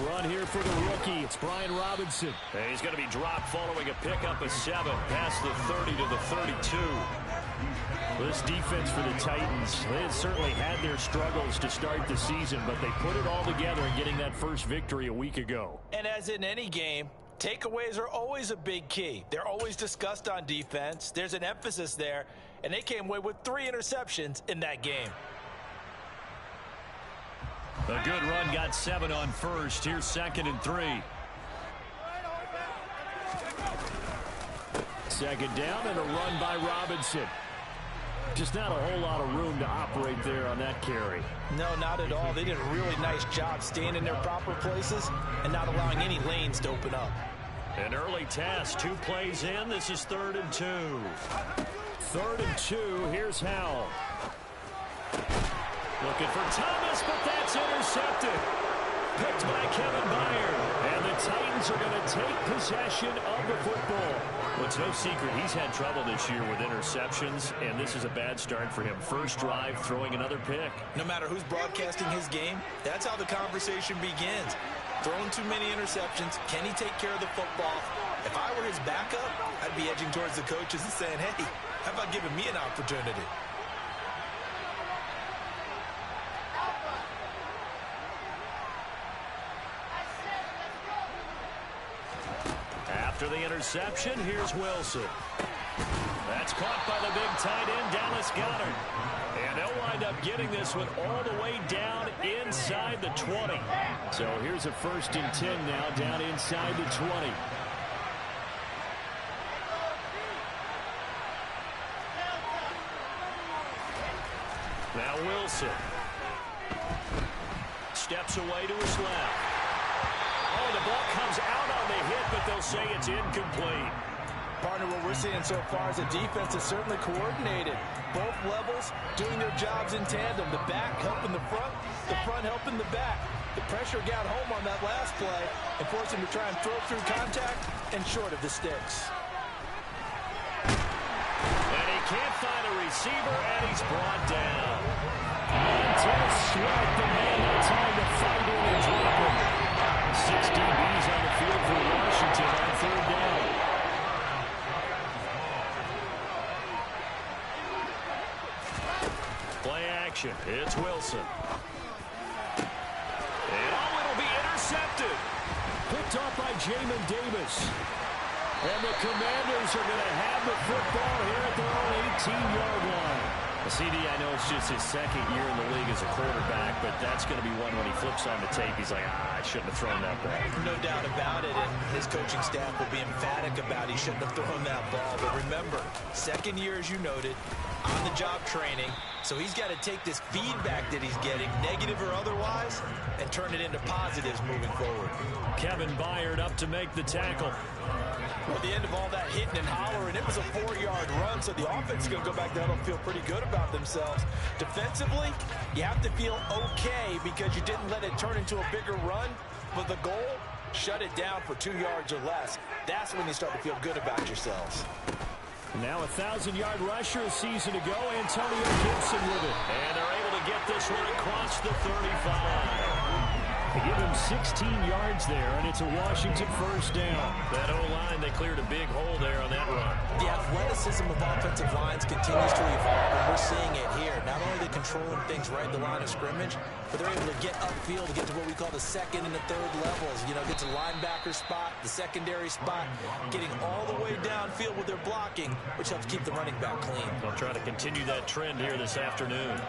run here for the rookie. It's Brian Robinson. And he's going to be dropped following a pickup of 7 past the 30 to the 32. This defense for the Titans, they had certainly had their struggles to start the season, but they put it all together in getting that first victory a week ago. And as in any game, takeaways are always a big key. They're always discussed on defense. There's an emphasis there, and they came away with 3 interceptions in that game. A good run got 7 on first. Here's 2nd and 3. 2nd down and a run by Robinson. Just not a whole lot of room to operate there on that carry. No, not at all. They did a really nice job staying in their proper places and not allowing any lanes to open up. An early task, 2 plays in. This is 3rd and 2. 3rd and 2. Here's Howell. Looking for Thomas, but that's intercepted. Picked by Kevin Byard. And the Titans are going to take possession of the football. Well, it's no secret he's had trouble this year with interceptions, and this is a bad start for him. First drive, throwing another pick. No matter who's broadcasting his game, that's how the conversation begins. Throwing too many interceptions. Can he take care of the football? If I were his backup, I'd be edging towards the coaches and saying, hey, how about giving me an opportunity? After the interception, here's Wilson. That's caught by the big tight end, Dallas Goedert. And they'll wind up getting this one all the way down inside the 20. So here's a 1st and 10 now, down inside the 20. Now Wilson. Steps away to his left. Oh, the ball comes out on the hit, but they'll say it's incomplete. Partner, what we're seeing so far is a defense that's certainly coordinated. Both levels doing their jobs in tandem. The back helping the front helping the back. The pressure got home on that last play and forced him to try and throw through contact and short of the sticks. And he can't find a receiver, and he's brought down. Until strike, the man had time to find it and drop it. 6 DBs on the field for Washington on 3rd down. Play action. It's Wilson. And it'll be intercepted. Picked off by Jamin Davis. And the Commanders are going to have the football here at their own 18-yard line. CD, I know it's just his 2nd year in the league as a quarterback, but that's going to be one when he flips on the tape, he's like, I shouldn't have thrown that ball. No doubt about it, and his coaching staff will be emphatic about he shouldn't have thrown that ball. But remember, 2nd year, as you noted, on-the-job training, so he's got to take this feedback that he's getting, negative or otherwise, and turn it into positives moving forward. Kevin Byard up to make the tackle. Well, at the end of all that hitting and hollering, it was a 4-yard run, so the offense is going to go back there and feel pretty good about themselves. Defensively, you have to feel okay because you didn't let it turn into a bigger run, but the goal, shut it down for 2 yards or less. That's when you start to feel good about yourselves. Now a 1,000-yard rusher a season ago, Antonio Gibson with it. And they're able to get this one across the 35. They give him 16 yards there, and it's a Washington 1st down. That O-line, they cleared a big hole there on that run. The athleticism of offensive lines continues to evolve, and we're seeing it here. Not only are they controlling things right at the line of scrimmage, but they're able to get upfield to get to what we call the 2nd and the 3rd levels. You know, get to linebacker spot, the secondary spot, getting all the way downfield with their blocking, which helps keep the running back clean. They'll try to continue that trend here this afternoon.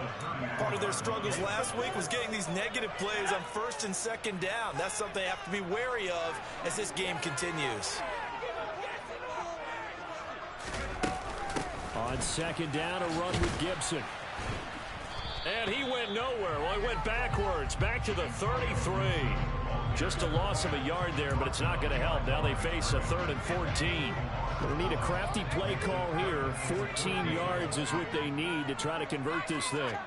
Part of their struggles last week was getting these negative plays on 1st and 2nd down. That's something they have to be wary of as this game continues. On 2nd down, a run with Gibson. And he went nowhere. Well, he went backwards, back to the 33. Just a loss of a yard there, but it's not going to help. Now they face a 3rd and 14. They need a crafty play call here. 14 yards is what they need to try to convert this thing.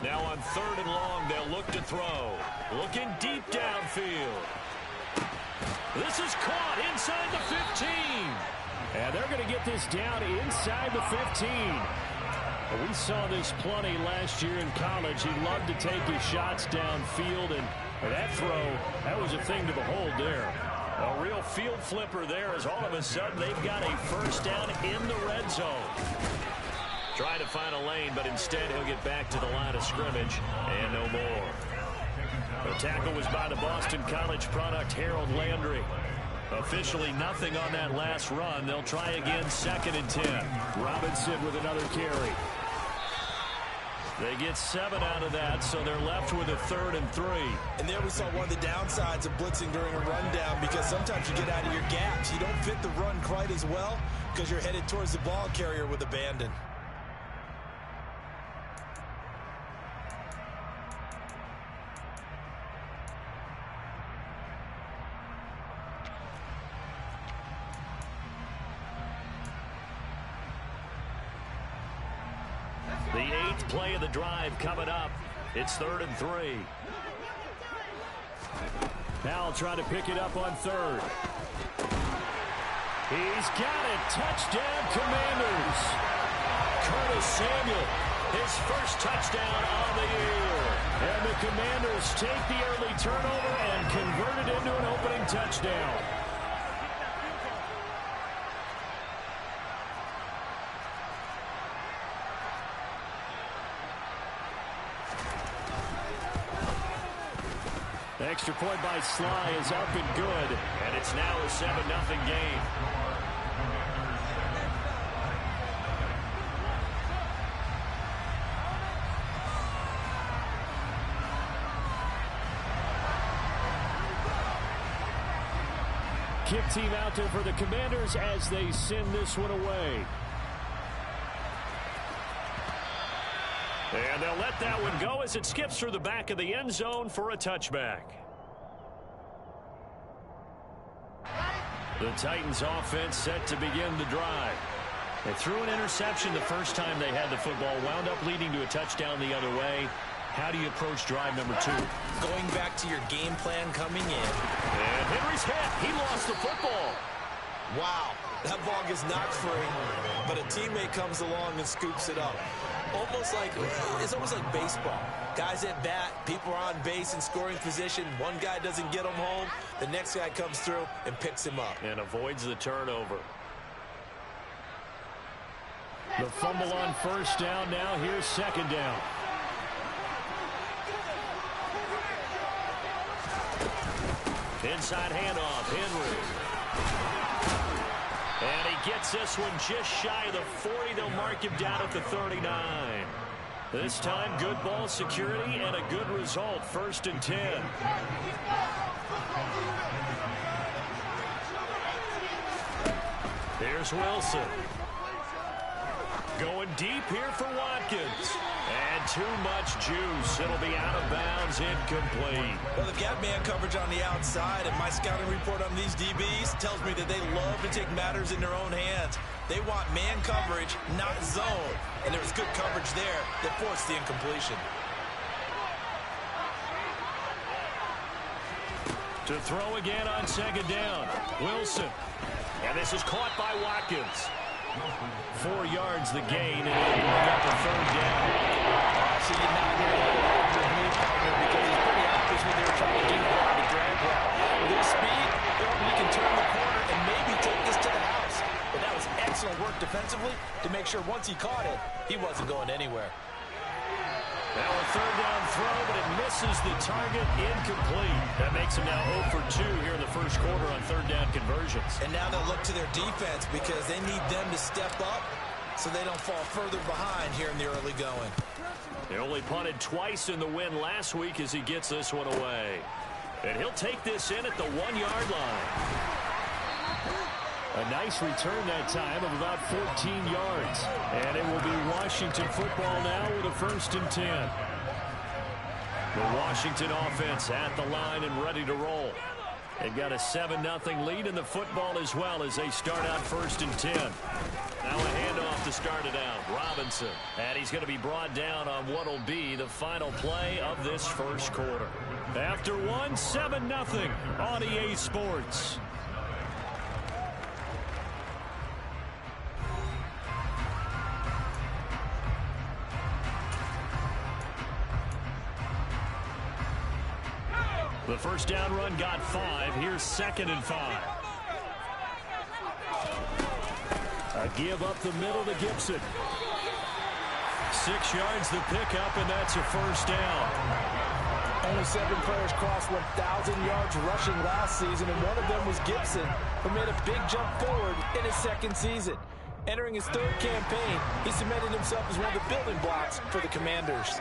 Now on 3rd and long, they'll look to throw. Looking deep downfield. This is caught inside the 15. And they're going to get this down inside the 15. We saw this plenty last year in college. He loved to take his shots downfield, and that throw, that was a thing to behold there. A real field flipper there as all of a sudden they've got a first down in the red zone. Trying to find a lane, but instead he'll get back to the line of scrimmage and no more. The tackle was by the Boston College product, Harold Landry. Officially nothing on that last run. They'll try again, 2nd and 10. Robinson with another carry. They get 7 out of that, so they're left with a 3rd and 3. And there we saw one of the downsides of blitzing during a rundown, because sometimes you get out of your gaps. You don't fit the run quite as well because you're headed towards the ball carrier with abandon. The 8th play of the drive coming up. It's 3rd and 3. Powell trying to pick it up on 3rd. He's got it. Touchdown, Commanders. Curtis Samuel, his first touchdown of the year. And the Commanders take the early turnover and convert it into an opening touchdown. Extra point by Sly is up and good. And it's now a 7-0 game. Kick team out there for the Commanders as they send this one away. And they'll let that one go as it skips through the back of the end zone for a touchback. The Titans offense set to begin the drive. They threw an interception the first time they had the football, wound up leading to a touchdown the other way. How do you approach drive number 2? Going back to your game plan coming in. And Henry's hit. He lost the football. Wow, that ball gets knocked free, but a teammate comes along and scoops it up. It's almost like baseball. Guys at bat, people are on base in scoring position. One guy doesn't get him home. The next guy comes through and picks him up. And avoids the turnover. The fumble on first down. Now here's 2nd down. Inside handoff, Henry. And he gets this one just shy of the 40. They'll mark him down at the 39. This time, good ball security and a good result. 1st and 10. Here's Wilson. Going deep here for Watkins. And too much juice. It'll be out of bounds, incomplete. Well, they've got man coverage on the outside, and my scouting report on these DBs tells me that they love to take matters in their own hands. They want man coverage, not zone. And there was good coverage there that forced the incompletion. To throw again on 2nd down. Wilson. And this is caught by Watkins. 4 yards the gain, and it'll bring up a 3rd down. So you're not going to have your move partner because he's pretty obvious when they were trying to do the drag route. With his speed, he can turn the corner and maybe take this to the house. But that was excellent work defensively to make sure once he caught it, he wasn't going anywhere. Now a 3rd down throw, but it misses the target, incomplete. That makes him now 0 for 2 here in the first quarter on 3rd down conversions. And now they'll look to their defense because they need them to step up so they don't fall further behind here in the early going. They only punted twice in the win last week as he gets this one away. And he'll take this in at the 1-yard line. A nice return that time of about 14 yards. And it will be Washington football now with a 1st and 10. The Washington offense at the line and ready to roll. They've got a 7-0 lead in the football as well as they start out 1st and 10. Now a handoff to start it out. Robinson. And he's going to be brought down on what will be the final play of this first quarter. After one, 7-0 on EA Sports. The first down run got 5. Here's 2nd and 5. A give up the middle to Gibson. 6 yards the pickup, and that's a first down. Only 7 players crossed 1,000 yards rushing last season, and one of them was Gibson, who made a big jump forward in his 2nd season. Entering his 3rd campaign, he cemented himself as one of the building blocks for the Commanders.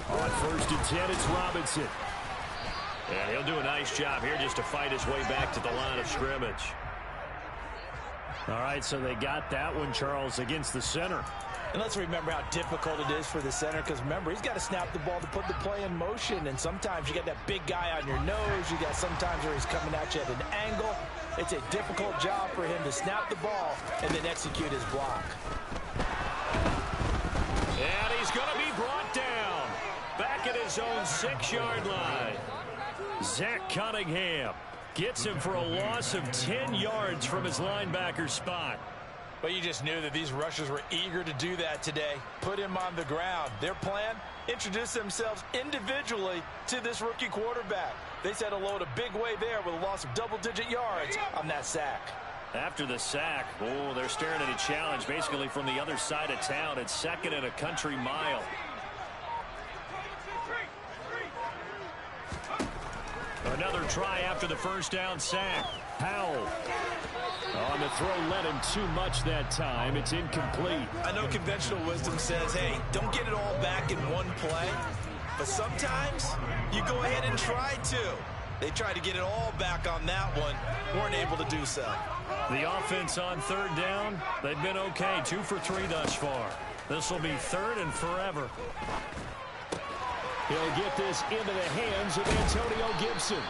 On 1st and 10, it's Robinson. And he'll do a nice job here just to fight his way back to the line of scrimmage. All right, so they got that one, Charles, against the center. And let's remember how difficult it is for the center, because remember, he's got to snap the ball to put the play in motion, and sometimes you got that big guy on your nose. You got sometimes where he's coming at you at an angle. It's a difficult job for him to snap the ball and then execute his block. And he's going to be brought down back at his own 6-yard line. Zach Cunningham gets him for a loss of 10 yards from his linebacker spot. But you just knew that these rushers were eager to do that today. Put him on the ground. Their plan, introduce themselves individually to this rookie quarterback. They said hello in a big way there with a loss of double-digit yards on that sack. After the sack, oh, they're staring at a challenge basically from the other side of town. It's 2nd and a country mile. Another try after the first down sack. Powell. On the throw, led him too much that time. It's incomplete. I know conventional wisdom says, hey, don't get it all back in one play. But sometimes you go ahead and try to. They tried to get it all back on that one. Weren't able to do so. The offense on 3rd down, they've been okay. 2 for 3 thus far. This will be 3rd and forever. He'll get this into the hands of Antonio Gibson.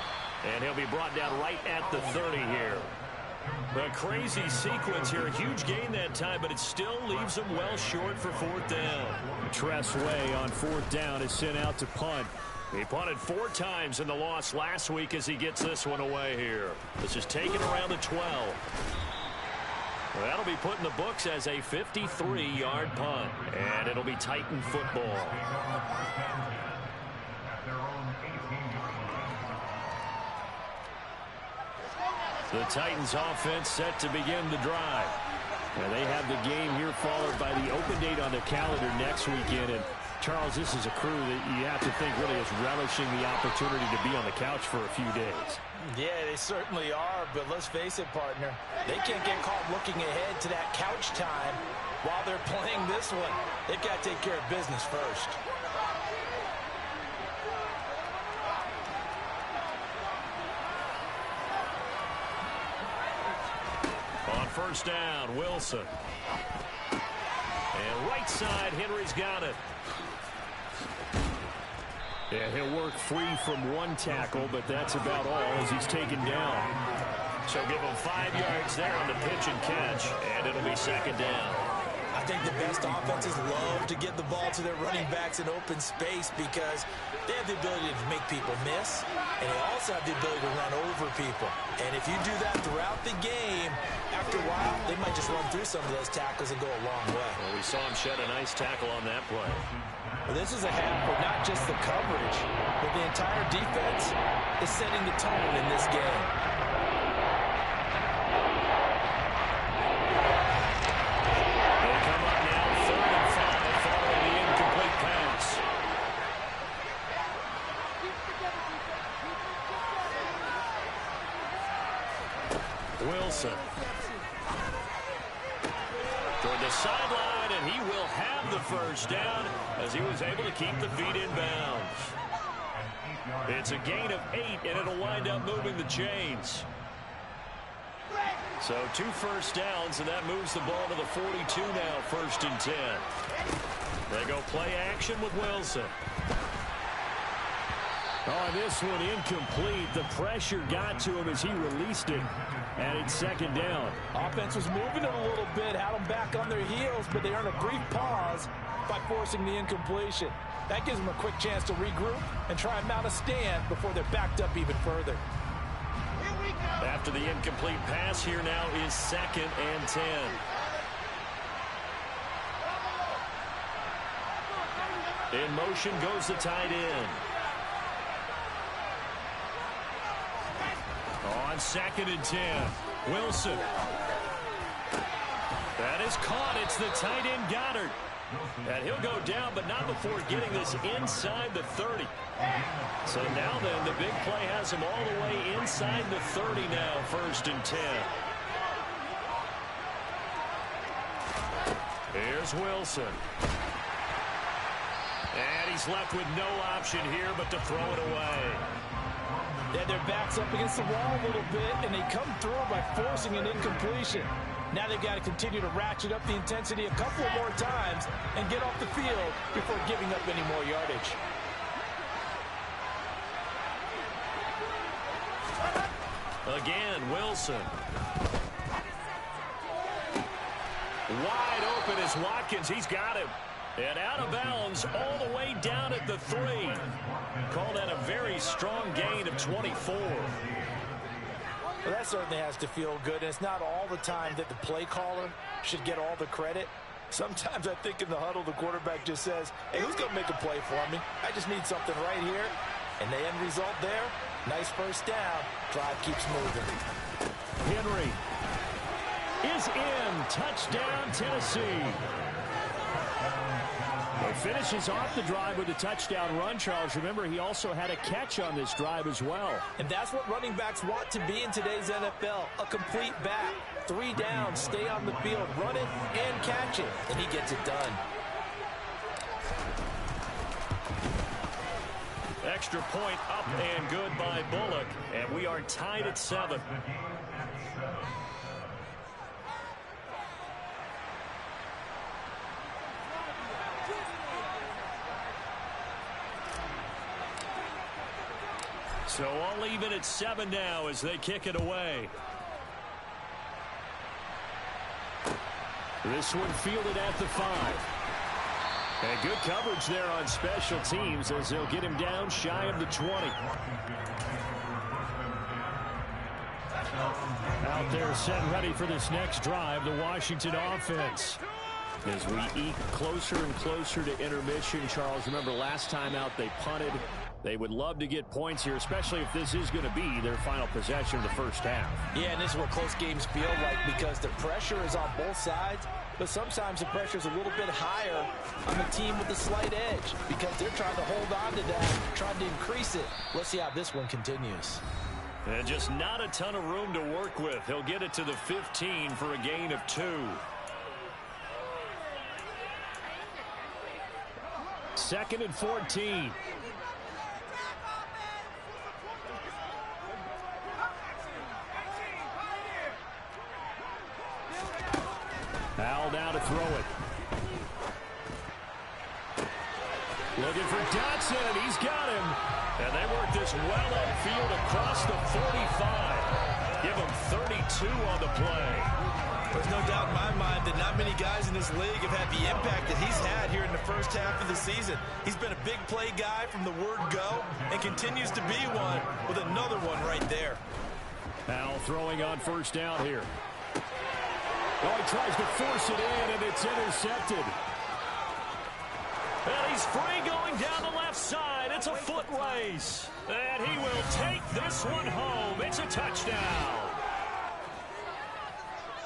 And he'll be brought down right at the 30 here. A crazy sequence here. A huge gain that time, but it still leaves them well short for 4th down. Tress Way on 4th down is sent out to punt. He punted 4 times in the loss last week as he gets this one away here. This is taken around the 12. That'll be put in the books as a 53-yard punt. And it'll be Titan football. The Titans offense set to begin the drive. And they have the game here followed by the open date on the calendar next weekend. And Charles, this is a crew that you have to think really is relishing the opportunity to be on the couch for a few days. Yeah, they certainly are, but let's face it, partner. They can't get caught looking ahead to that couch time while they're playing this one. They've got to take care of business first. On 1st down, Wilson. And right side, Henry's got it. Yeah, he'll work free from one tackle, but that's about all as he's taken down. So give him 5 yards there on the pitch and catch, and it'll be 2nd down. I think the best offenses love to get the ball to their running backs in open space because they have the ability to make people miss, and they also have the ability to run over people. And if you do that throughout the game, after a while, they might just run through some of those tackles and go a long way. Well, we saw him shed a nice tackle on that play. Well, this is a half where not just the coverage, but the entire defense is setting the tone in this game. They come up now 3rd and 5 following the incomplete pass. Wilson. Toward the sideline, and he will have the first down as he was able to keep the feet in bounds. It's a gain of 8, and it'll wind up moving the chains. So 2 first downs, and that moves the ball to the 42 now, 1st and 10. They go play action with Wilson. Oh, this one incomplete. The pressure got to him as he released it, and it's 2nd down. Offense was moving it a little bit, had them back on their heels, but they earned a brief pause by forcing the incompletion. That gives them a quick chance to regroup and try and mount a stand before they're backed up even further. After the incomplete pass, here now is 2nd and 10. In motion goes the tight end. On 2nd and 10, Wilson. That is caught. It's the tight end Goddard. And he'll go down, but not before getting this inside the 30. So now then, the big play has him all the way inside the 30 now, 1st and 10. Here's Wilson. And he's left with no option here but to throw it away. Yeah, their back's up against the wall a little bit, and they come through by forcing an incompletion. Now they've got to continue to ratchet up the intensity a couple more times and get off the field before giving up any more yardage. Again, Wilson. Wide open is Watkins. He's got him. And out of bounds all the way down at the 3. Called that a very strong gain of 24. Well, that certainly has to feel good, and it's not all the time that the play caller should get all the credit. Sometimes I think in the huddle, the quarterback just says, hey, who's going to make a play for me? I just need something right here. And the end result there, nice first down. Drive keeps moving. Henry is in. Touchdown, Tennessee. He finishes off the drive with a touchdown run, Charles. Remember, he also had a catch on this drive as well. And that's what running backs want to be in today's NFL, a complete back. 3 downs, stay on the field, run it and catch it, and he gets it done. Extra point up and good by Bullock, and we are tied at 7. So all even at 7 now as they kick it away. This one fielded at the 5. And good coverage there on special teams as they'll get him down shy of the 20. Out there set and ready for this next drive, the Washington offense. As we eke closer and closer to intermission, Charles, remember last time out they punted. They would love to get points here, especially if this is going to be their final possession of the first half. Yeah, and this is what close games feel like because the pressure is on both sides, but sometimes the pressure is a little bit higher on the team with the slight edge because they're trying to hold on to that, trying to increase it. Let's see how this one continues. And just not a ton of room to work with. He'll get it to the 15 for a gain of 2. 2nd and 14. Al now to throw it. Looking for Dotson. He's got him. And they work this well upfield across the 45. Give him 32 on the play. There's no doubt in my mind that not many guys in this league have had the impact that he's had here in the first half of the season. He's been a big play guy from the word go and continues to be one with another one right there. Al throwing on first down here. Oh, he tries to force it in, and it's intercepted. And he's free going down the left side. It's a foot race. And he will take this one home. It's a touchdown.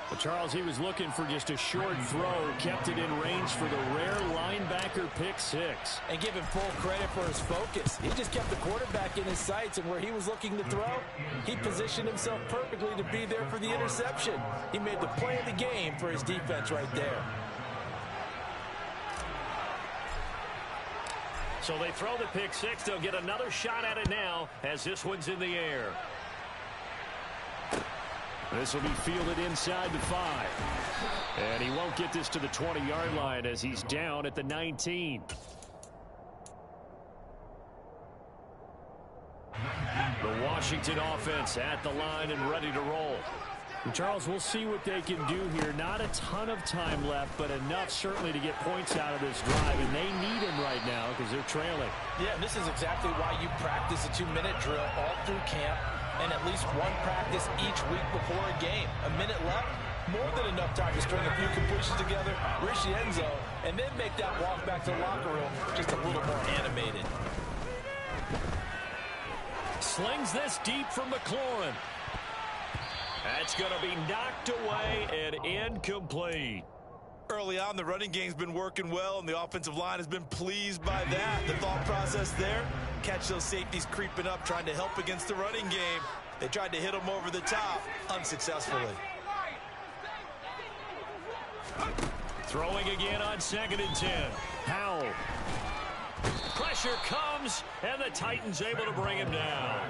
But Charles, he was looking for just a short throw, kept it in range for the rare linebacker pick 6. And give him full credit for his focus. He just kept the quarterback in his sights, and where he was looking to throw, he positioned himself perfectly to be there for the interception. He made the play of the game for his defense right there. So they throw the pick 6. They'll get another shot at it now as this one's in the air. This will be fielded inside the 5. And he won't get this to the 20-yard line as he's down at the 19. The Washington offense at the line and ready to roll. And Charles, we'll see what they can do here. Not a ton of time left, but enough certainly to get points out of this drive. And they need him right now because they're trailing. Yeah, and this is exactly why you practice a 2-minute drill all through camp and at least one practice each week before a game. A minute left, more than enough time to string a few completions together, reach the end zone, and then make that walk back to the locker room just a little more animated. Slings this deep from McLaurin. That's going to be knocked away and incomplete. Early on, the running game's been working well, and the offensive line has been pleased by that. The thought process there, catch those safeties creeping up, trying to help against the running game. They tried to hit them over the top, unsuccessfully. Throwing again on 2nd and 10. Howell. Pressure comes, and the Titans able to bring him down.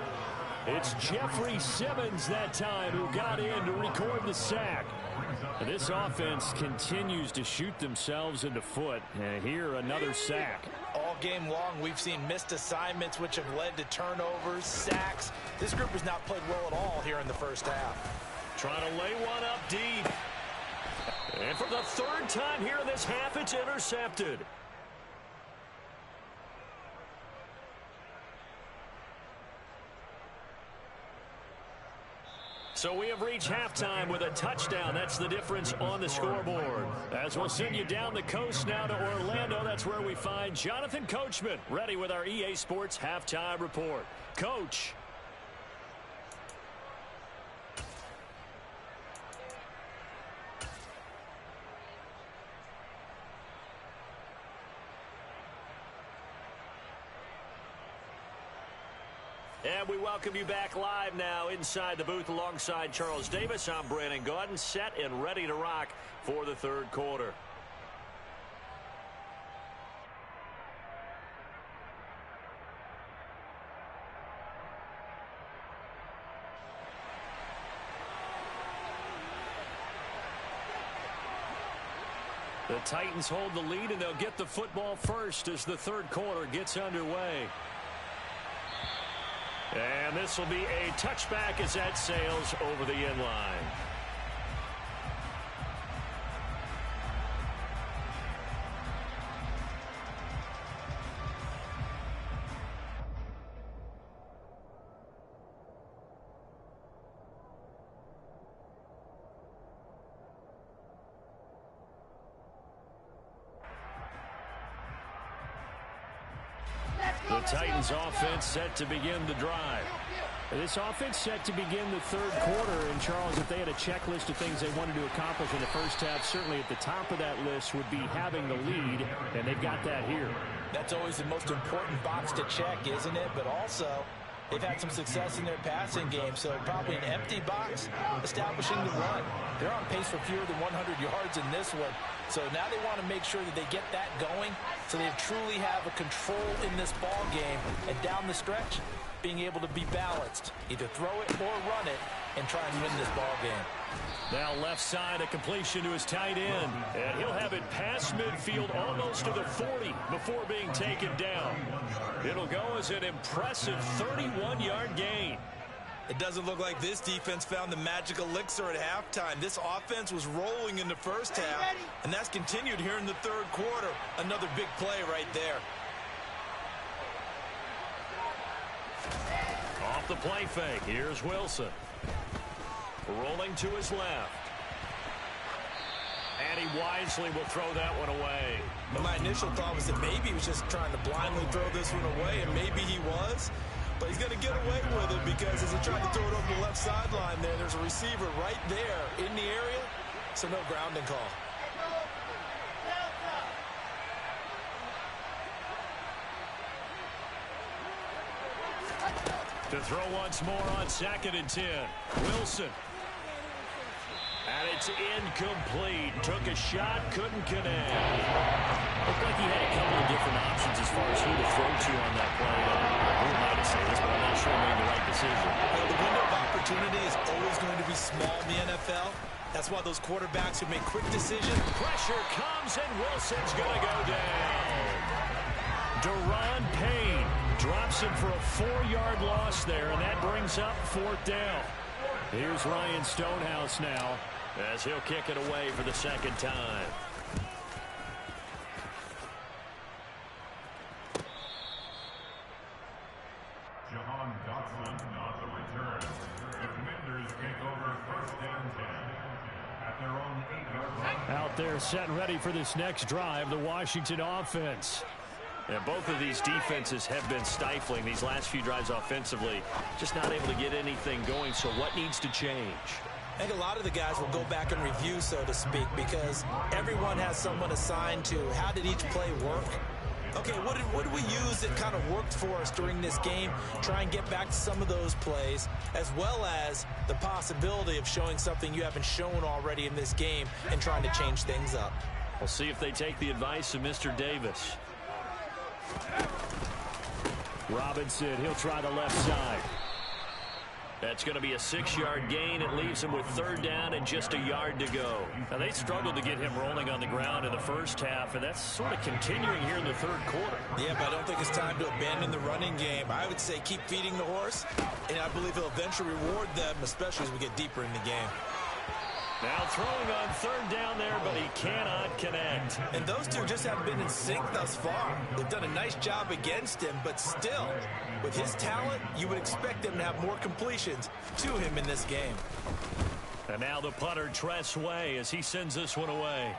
It's Jeffrey Simmons that time who got in to record the sack. This offense continues to shoot themselves in the foot. And here, another sack. All game long, we've seen missed assignments, which have led to turnovers, sacks. This group has not played well at all here in the first half. Trying to lay one up deep. And for the 3rd time here in this half, it's intercepted. So we have reached halftime with a touchdown. That's the difference on the scoreboard. As we'll send you down the coast now to Orlando, that's where we find Jonathan Coachman, ready with our EA Sports Halftime Report. Coach. And we welcome you back live now inside the booth alongside Charles Davis. I'm Brandon Gaudin, set and ready to rock for the 3rd quarter. The Titans hold the lead, and they'll get the football first as the 3rd quarter gets underway. And this will be a touchback as that sails over the end line. The Titans offense set to begin the drive. This offense set to begin the 3rd quarter. And, Charles, if they had a checklist of things they wanted to accomplish in the first half, certainly at the top of that list would be having the lead, and they've got that here. That's always the most important box to check, isn't it? But also, they've had some success in their passing game, so probably an empty box establishing the run. They're on pace for fewer than 100 yards in this one. So now they want to make sure that they get that going so they truly have a control in this ball game. And down the stretch, being able to be balanced. Either throw it or run it and try and win this ball game. Now left side, a completion to his tight end. And he'll have it past midfield almost to the 40 before being taken down. It'll go as an impressive 31-yard gain. It doesn't look like this defense found the magic elixir at halftime. This offense was rolling in the first half, and that's continued here in the 3rd quarter. Another big play right there. Off the play fake, here's Wilson. Rolling to his left. And he wisely will throw that one away. But my initial thought was that maybe he was just trying to blindly throw this one away, and maybe he was. But he's going to get away with it because as he tried to throw it over the left sideline there's a receiver right there in the area, so no grounding call. To throw once more on 2nd and 10. Wilson. And it's incomplete. Took a shot, couldn't connect. Looked like he had a couple of different options as far as who to throw to on that play. Who am I to say this, but I'm not sure he made the right decision. Well, the window of opportunity is always going to be small in the NFL. That's why those quarterbacks who make quick decisions. Pressure comes, and Wilson's going to go down. Deron Payne drops him for a 4-yard loss there, and that brings up 4th down. Here's Ryan Stonehouse now as he'll kick it away for the 2nd time. Jahan Dotson on the return. The Commanders take over 1st and 10 at their own 8-yard line. Out there set and ready for this next drive, the Washington offense. And both of these defenses have been stifling these last few drives offensively. Just not able to get anything going, so what needs to change? I think a lot of the guys will go back and review, so to speak, because everyone has someone assigned to how did each play work. Okay, what did we use that kind of worked for us during this game? Try and get back to some of those plays, as well as the possibility of showing something you haven't shown already in this game and trying to change things up. We'll see if they take the advice of Mr. Davis. Robinson, he'll try the left side. That's going to be a 6-yard gain. It leaves him with 3rd down and just a yard to go. Now, they struggled to get him rolling on the ground in the first half, and that's sort of continuing here in the 3rd quarter. Yeah, but I don't think it's time to abandon the running game. I would say keep feeding the horse, and I believe he'll eventually reward them, especially as we get deeper in the game. Now throwing on 3rd down there, but he cannot connect. And those two just haven't been in sync thus far. They've done a nice job against him, but still, with his talent, you would expect him to have more completions to him in this game. And now the punter, Tress Way, as he sends this one away.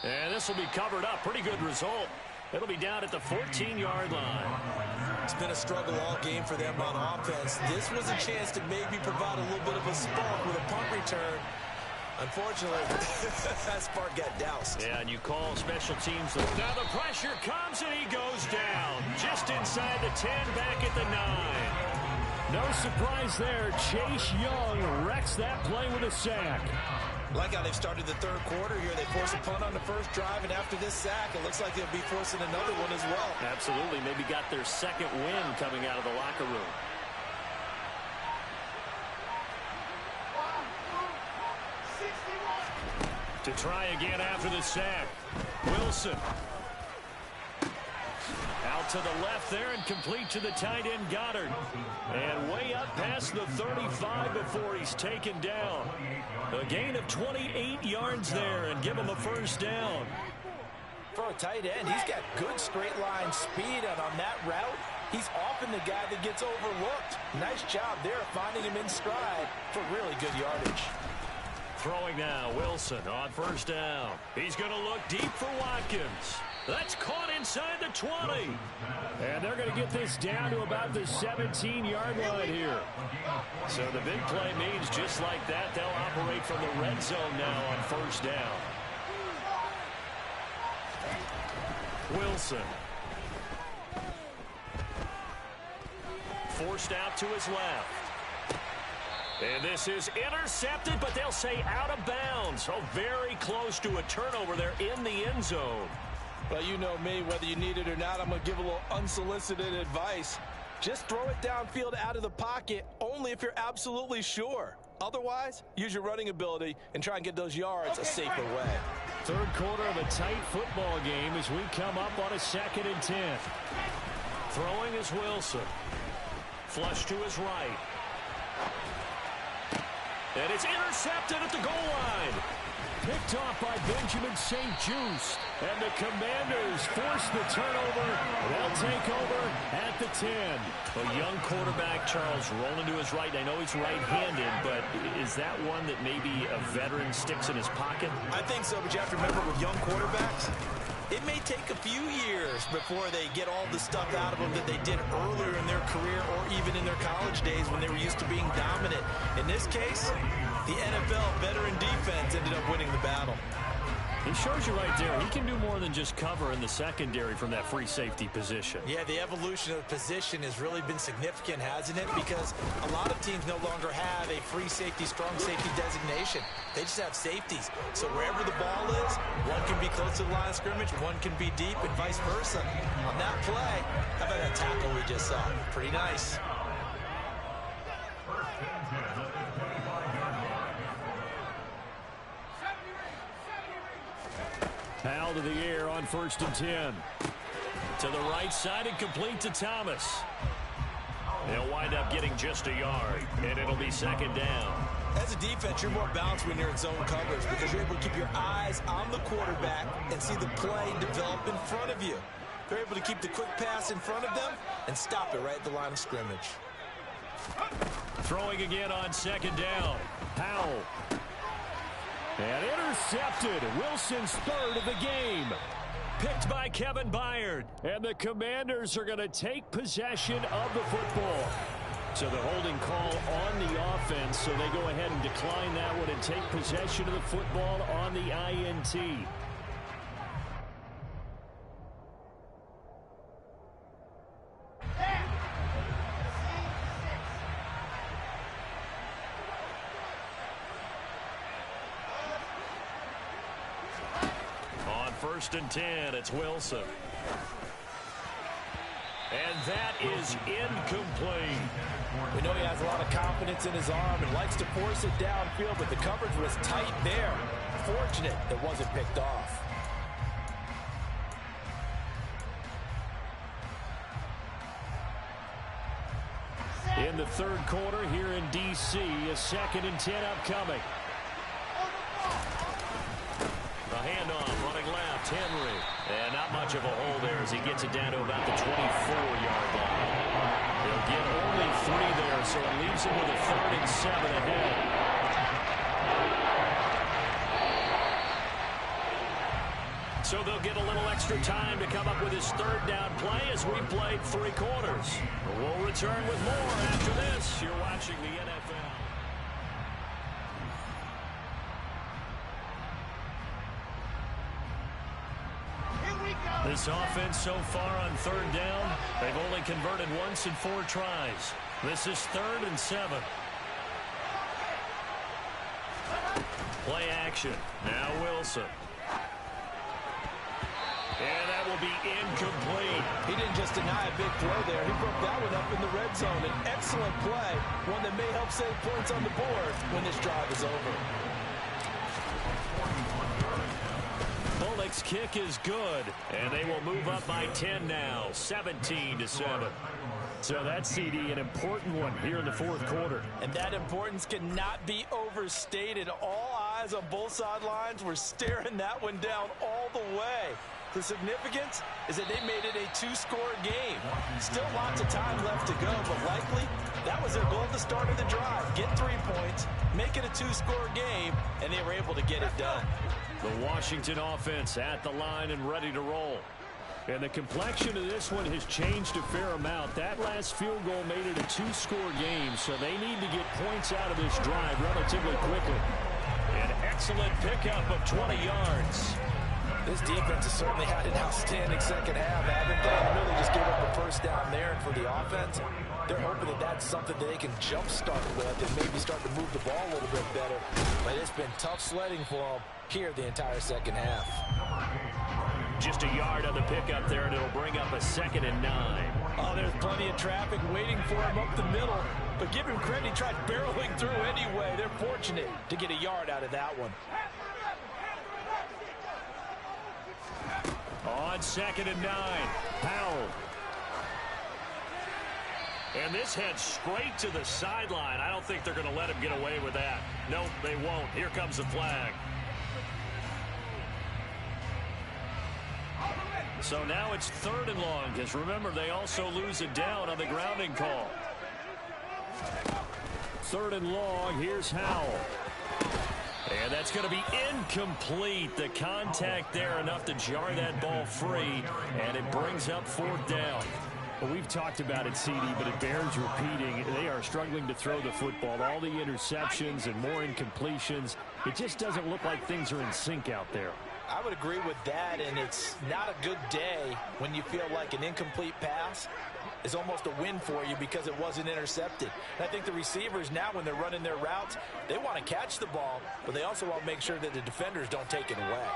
And this will be covered up. Pretty good result. It'll be down at the 14-yard line. It's been a struggle all game for them on offense. This was a chance to maybe provide a little bit of a spark with a punt return. Unfortunately, that spark got doused. Yeah, and you call special teams. Now the pressure comes, and he goes down. Just inside the 10, back at the 9. No surprise there. Chase Young wrecks that play with a sack. Like how they've started the 3rd quarter here. They force a punt on the first drive, and after this sack, it looks like they'll be forcing another one as well. Absolutely. Maybe got their 2nd win coming out of the locker room. To try again after the sack. Wilson. Out to the left there and complete to the tight end Goddard. And way up past the 35 before he's taken down. A gain of 28 yards there and give him a 1st down. For a tight end, he's got good straight line speed, and on that route, he's often the guy that gets overlooked. Nice job there finding him in stride for really good yardage. Throwing now, Wilson on 1st down. He's going to look deep for Watkins. That's caught inside the 20. And they're going to get this down to about the 17-yard line here. So the big play means just like that, they'll operate from the red zone now on 1st down. Wilson. Forced out to his left. And this is intercepted, but they'll say out of bounds. So very close to a turnover there in the end zone. Well, you know me, whether you need it or not, I'm going to give a little unsolicited advice. Just throw it downfield out of the pocket, only if you're absolutely sure. Otherwise, use your running ability and try and get those yards a safer way. 3rd quarter of a tight football game as we come up on a 2nd and 10. Throwing is Wilson. Flush to his right. And it's intercepted at the goal line. Picked off by Benjamin St-Juste. And the Commanders force the turnover. They'll take over at the 10. A young quarterback, Charles, rolling to his right. I know he's right-handed, but is that one that maybe a veteran sticks in his pocket? I think so, but you have to remember with young quarterbacks, it may take a few years before they get all the stuff out of them that they did earlier in their career or even in their college days when they were used to being dominant. In this case, the NFL veteran defense ended up winning the battle. He shows you right there. He can do more than just cover in the secondary from that free safety position. Yeah, the evolution of the position has really been significant, hasn't it? Because a lot of teams no longer have a free safety, strong safety designation. They just have safeties. So wherever the ball is, one can be close to the line of scrimmage, one can be deep, and vice versa. On that play, how about that tackle we just saw? Pretty nice. Powell to the air on 1st and 10. To the right side and complete to Thomas. They'll wind up getting just a yard, and it'll be 2nd down. As a defense, you're more balanced when you're in zone coverage because you're able to keep your eyes on the quarterback and see the play develop in front of you. They're able to keep the quick pass in front of them and stop it right at the line of scrimmage. Throwing again on 2nd down. Powell. And intercepted. Wilson's 3rd of the game. Picked by Kevin Byard. And the Commanders are going to take possession of the football. So the holding call on the offense, so they go ahead and decline that one and take possession of the football on the INT. On 1st and 10, it's Wilson. And that is incomplete. We know he has a lot of confidence in his arm and likes to force it downfield, but the coverage was tight there. Fortunate it wasn't picked off. In the third quarter here in D.C., a 2nd and 10 upcoming. A handoff, running left, Henry. And not much of a hole there as he gets it down to about the 24-yard line. He'll get only 3 there, so it leaves him with a 3rd and 7 ahead. So they'll get a little extra time to come up with his 3rd down play as we played 3 quarters. We'll return with more after this. You're watching the NFL. This offense so far on 3rd down, they've only converted once in 4 tries. This is 3rd and 7. Play action. Now Wilson. And that will be incomplete. He didn't just deny a big throw there. He broke that one up in the red zone. An excellent play, one that may help save points on the board when this drive is over. Bullock's kick is good, and they will move up by 10 now, 17-7. So that's, CD, an important one here in the 4th quarter. And that importance cannot be overstated. All eyes on both sidelines were staring that one down all the way. The significance is that they made it a 2-score game. Still lots of time left to go, but likely that was their goal at the start of the drive. Get 3 points, make it a 2-score game, and they were able to get it done. The Washington offense at the line and ready to roll. And the complexion of this one has changed a fair amount. That last field goal made it a 2-score game, so they need to get points out of this drive relatively quickly. An excellent pickup of 20 yards. This defense has certainly had an outstanding second half, haven't they? Really just gave up the 1st down there, and for the offense, they're hoping that that's something that they can jumpstart with and maybe start to move the ball a little bit better. But it's been tough sledding for them here the entire second half. Just a yard on the pickup there, and it'll bring up a 2nd and 9. Oh, there's plenty of traffic waiting for him up the middle. But give him credit, he tried barreling through anyway. They're fortunate to get a yard out of that one. On 2nd and 9, Powell. And this heads straight to the sideline. I don't think they're going to let him get away with that. Nope, they won't. Here comes the flag. So now it's 3rd and long, because remember, they also lose it down on the grounding call. 3rd and long, here's Howell. And that's going to be incomplete. The contact there enough to jar that ball free, and it brings up 4th down. Well, we've talked about it, CD, but it bears repeating. They are struggling to throw the football. All the interceptions and more incompletions. It just doesn't look like things are in sync out there. I would agree with that, and it's not a good day when you feel like an incomplete pass is almost a win for you because it wasn't intercepted. And I think the receivers now, when they're running their routes, they want to catch the ball, but they also want to make sure that the defenders don't take it away.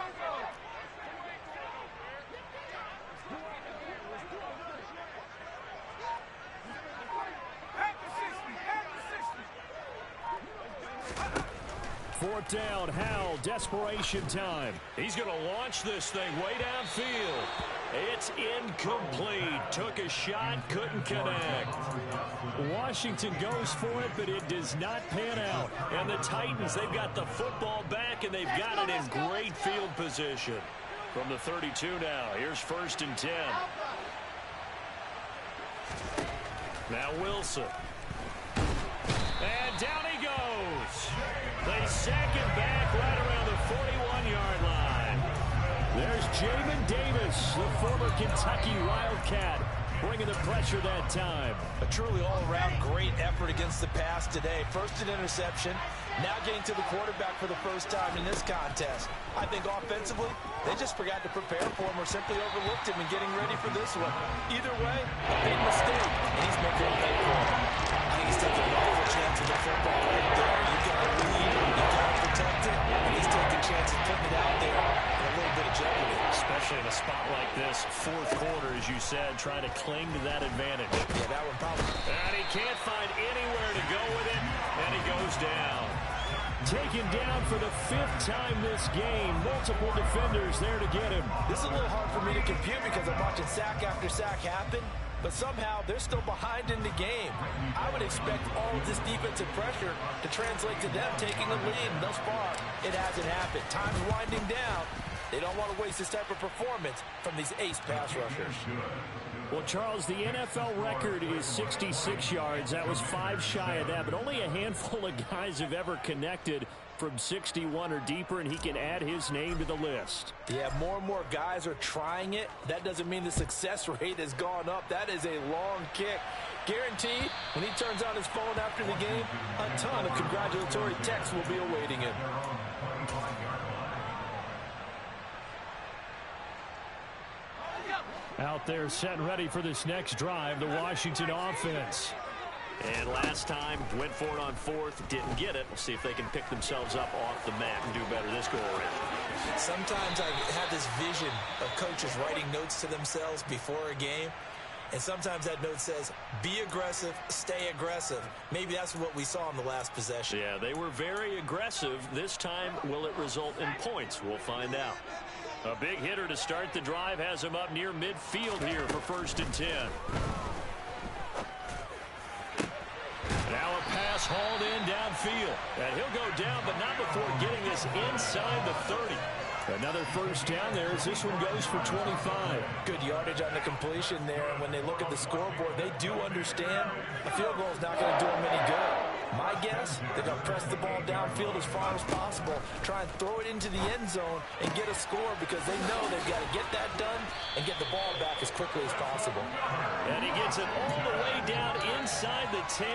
Fourth down, Howell, desperation time. He's going to launch this thing way downfield. It's incomplete. Took a shot, couldn't connect. Washington goes for it, but it does not pan out. And the Titans, they've got the football back, and they've got it in great field position. From the 32 now, here's 1st and 10. Now Wilson. And down he goes. They sack him back right around the 41-yard line. There's Jamin Davis, the former Kentucky Wildcat. bringing the pressure that time. A truly all-around great effort against the pass today. First an interception, now getting to the quarterback for the first time in this contest. I think offensively, they just forgot to prepare for him or simply overlooked him in getting ready for this one. Either way, a big mistake, and he's making a pay for it. I think he's taking a wonderful chance with the football right there. You've got to lead, you've got to protect it, and he's taking chances putting it out there in a little bit of jeopardy. Especially in a spot like this, fourth quarter, as you said, trying to cling to that advantage. Yeah, that one probably. And he can't find anywhere to go with it, and he goes down. Taken down for the 5th time this game. Multiple defenders there to get him. This is a little hard for me to compute because I'm watching sack after sack happen, but somehow they're still behind in the game. I would expect all of this defensive pressure to translate to them taking the lead. And thus far, it hasn't happened. Time's winding down. They don't want to waste this type of performance from these ace pass rushers. Well, Charles, the NFL record is 66 yards. That was 5 shy of that, but only a handful of guys have ever connected from 61 or deeper, and he can add his name to the list. Yeah, more and more guys are trying it. That doesn't mean the success rate has gone up. That is a long kick. Guaranteed, when he turns on his phone after the game, a ton of congratulatory texts will be awaiting him. Out there set and ready for this next drive, the Washington offense. And last time, went for it on 4th, didn't get it. We'll see if they can pick themselves up off the mat and do better this go around. Sometimes I have this vision of coaches writing notes to themselves before a game. And sometimes that note says, be aggressive, stay aggressive. Maybe that's what we saw in the last possession. Yeah, they were very aggressive. This time, will it result in points? We'll find out. A big hitter to start the drive has him up near midfield here for 1st and 10. Now a pass hauled in downfield. And he'll go down, but not before getting this inside the 30. Another first down there as this one goes for 25. Good yardage on the completion there. And when they look at the scoreboard, they do understand a field goal is not going to do them any good. My guess, they're going to press the ball downfield as far as possible, try and throw it into the end zone and get a score because they know they've got to get that done and get the ball back as quickly as possible. And he gets it all the way down inside the 10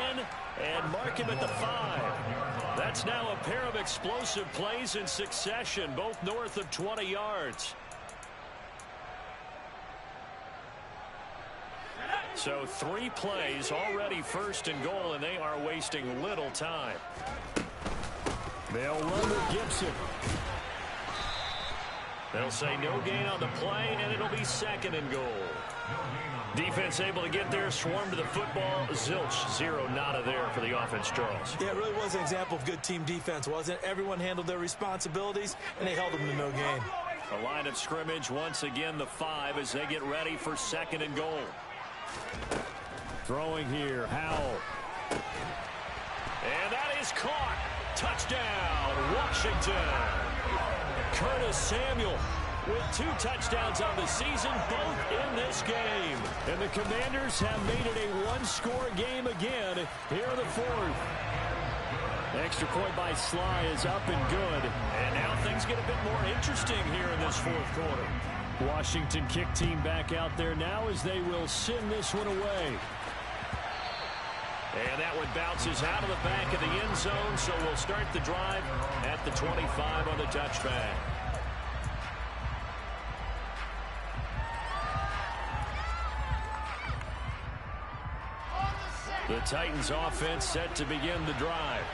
and mark him at the 5. That's now a pair of explosive plays in succession, both north of 20 yards. So 3 plays already 1st and goal, and they are wasting little time. They'll run with Gibson. They'll say no gain on the play, and it'll be 2nd and goal. Defense able to get there, swarm to the football. Zilch, 0 nada there for the offense, Charles. Yeah, it really was an example of good team defense, wasn't it? Everyone handled their responsibilities, and they held them to no gain. A line of scrimmage, once again the 5 as they get ready for 2nd and goal. Throwing here, Howell. And that is caught. Touchdown, Washington. Curtis Samuel with 2 touchdowns on the season, both in this game. And the Commanders have made it a 1-score game again here in the 4th. Extra point by Sly is up and good. And now things get a bit more interesting here in this 4th quarter. Washington kick team back out there now as they will send this one away. And that one bounces out of the back of the end zone, so we'll start the drive at the 25 on the touchback. The Titans offense set to begin the drive.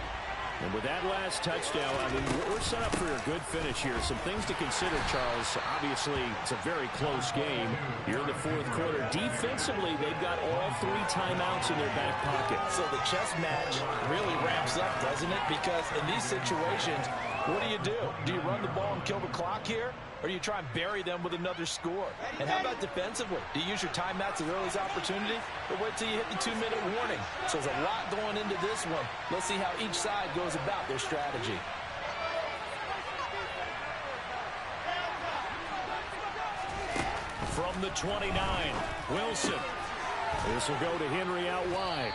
And with that last touchdown, I mean, we're set up for a good finish here. Some things to consider, Charles. Obviously, it's a very close game. You're in the 4th quarter. Defensively, they've got all 3 timeouts in their back pocket. So the chess match really ramps up, doesn't it? Because in these situations, what do? Do you run the ball and kill the clock here? Or do you try and bury them with another score? And how about defensively? Do you use your timeouts as early as opportunity? Or wait till you hit the 2-minute warning? So there's a lot going into this one. Let's see how each side goes about their strategy. From the 29, Wilson. This will go to Henry out wide.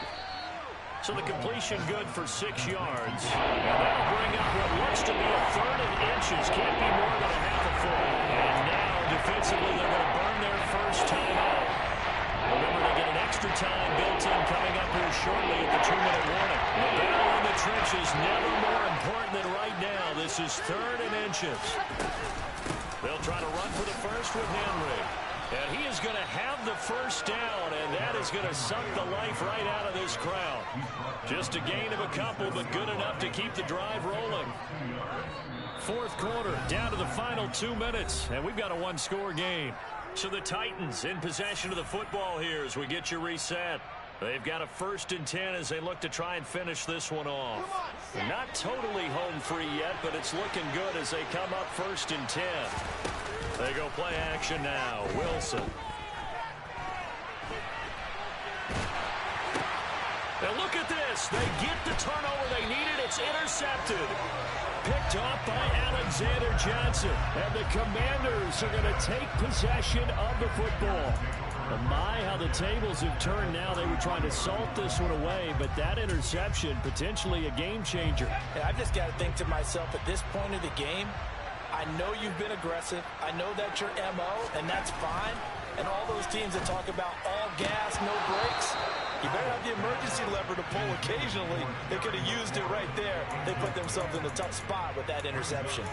So the completion good for 6 yards. And that'll bring up what looks to be a 3rd and inches. Can't be more than a half a foot. And now defensively they're going to burn their first time out. Remember, they is 3rd and inches. They'll try to run for the first with Henry. And he is going to have the first down, and that is going to suck the life right out of this crowd. Just a gain of a couple, but good enough to keep the drive rolling. 4th quarter, down to the final 2 minutes, and we've got a one-score game. So the Titans in possession of the football here as we get you reset. They've got a 1st and 10 as they look to try and finish this one off. Not totally home free yet, but it's looking good as they come up 1st and 10. They go play action now. Wilson. Now look at this. They get the turnover they needed. It's intercepted. Picked off by Alexander Johnson. And the Commanders are going to take possession of the football. My, how the tables have turned now. They were trying to salt this one away, but that interception, potentially a game changer. And I've just got to think to myself, at this point of the game, I know you've been aggressive. I know that's your MO, and that's fine. And all those teams that talk about all gas, no brakes, you better have the emergency lever to pull occasionally. They could have used it right there. They put themselves in a tough spot with that interception.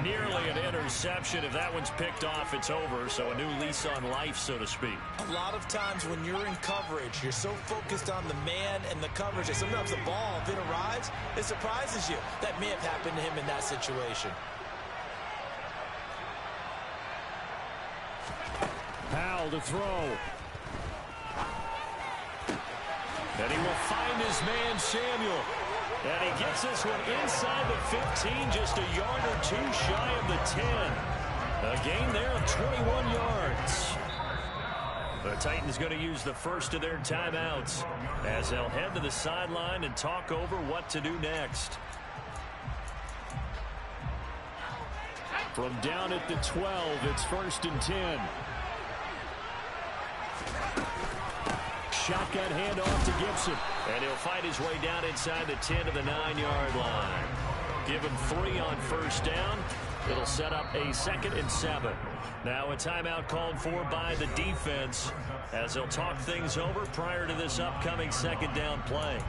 Nearly an interception. If that one's picked off, it's over. So a new lease on life, so to speak. A lot of times when you're in coverage, you're so focused on the man and the coverage that sometimes the ball, if it arrives, it surprises you. That may have happened to him in that situation. Powell to throw. And he will find his man, Samuel. And he gets this one inside the 15, just a yard or two shy of the 10. A gain there of 21 yards. The Titans going to use the first of their timeouts as they'll head to the sideline and talk over what to do next. From down at the 12, it's 1st and 10. Shotgun handoff to Gibson. And he'll fight his way down inside the 10 to the 9-yard line. Give him 3 on 1st down. It'll set up a 2nd and 7. Now a timeout called for by the defense as they'll talk things over prior to this upcoming 2nd down play.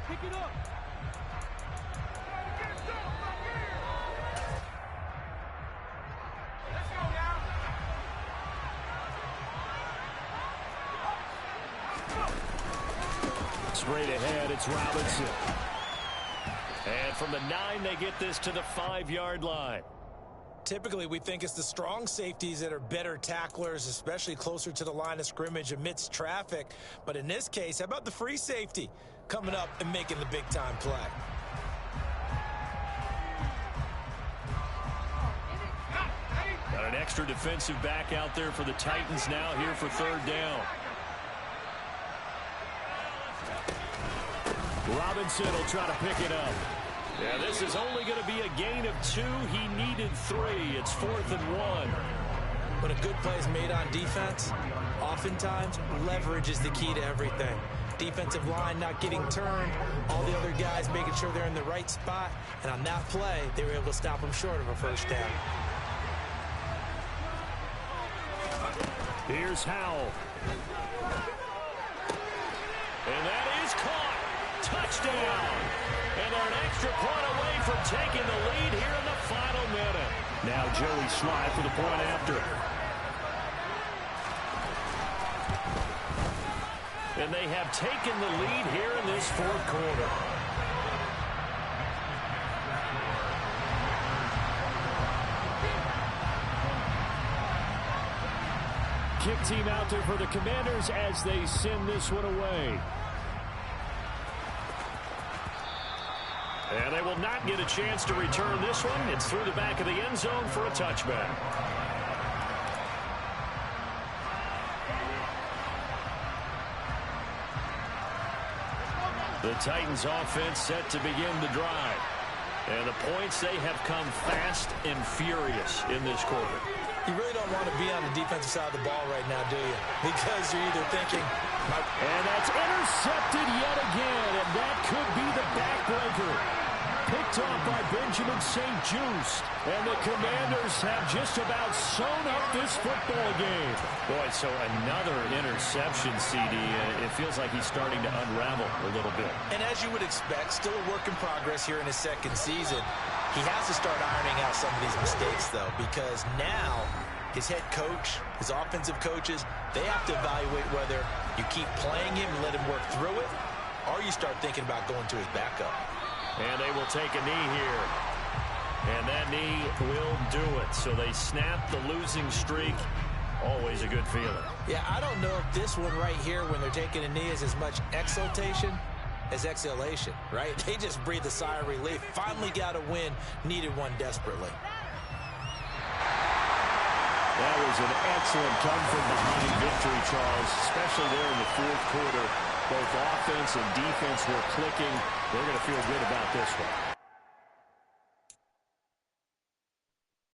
Pick it up. Straight ahead, it's Robinson. And from the 9, they get this to the 5-yard line. Typically, we think it's the strong safeties that are better tacklers, especially closer to the line of scrimmage amidst traffic. But in this case, how about the free safety coming up and making the big-time play? Got an extra defensive back out there for the Titans now here for 3rd down. Robinson will try to pick it up. Yeah, this is only going to be a gain of 2. He needed 3. It's 4th and 1. When a good play is made on defense, oftentimes leverage is the key to everything. Defensive line not getting turned, all the other guys making sure they're in the right spot, and on that play, they were able to stop them short of a 1st down. Here's Howell. And that is caught. Touchdown. And they're an extra point away from taking the lead here in the final minute. Now Joey Slye for the point after. And they have taken the lead here in this 4th quarter. Kick team out there for the Commanders as they send this one away. And they will not get a chance to return this one. It's through the back of the end zone for a touchback. The Titans offense set to begin the drive. And the points, they have come fast and furious in this quarter. You really don't want to be on the defensive side of the ball right now, do you? Because you're either thinking... And that's intercepted yet again, and that could be the backbreaker. Picked off by Benjamin St-Juste. And the Commanders have just about sewn up this football game. Boy, so another interception, CD. It feels like he's starting to unravel a little bit. And as you would expect, still a work in progress here in his second season. He has to start ironing out some of these mistakes, though, because now his head coach, his offensive coaches, they have to evaluate whether you keep playing him and let him work through it, or you start thinking about going to his backup. And they will take a knee here. And that knee will do it. So they snap the losing streak. Always a good feeling. Yeah, I don't know if this one right here, when they're taking a knee, is as much exultation as exhalation, right? They just breathe a sigh of relief. Finally got a win. Needed one desperately. That was an excellent come-from-behind victory, Charles, especially there in the fourth quarter. Both offense and defense were clicking. They're going to feel good about this one.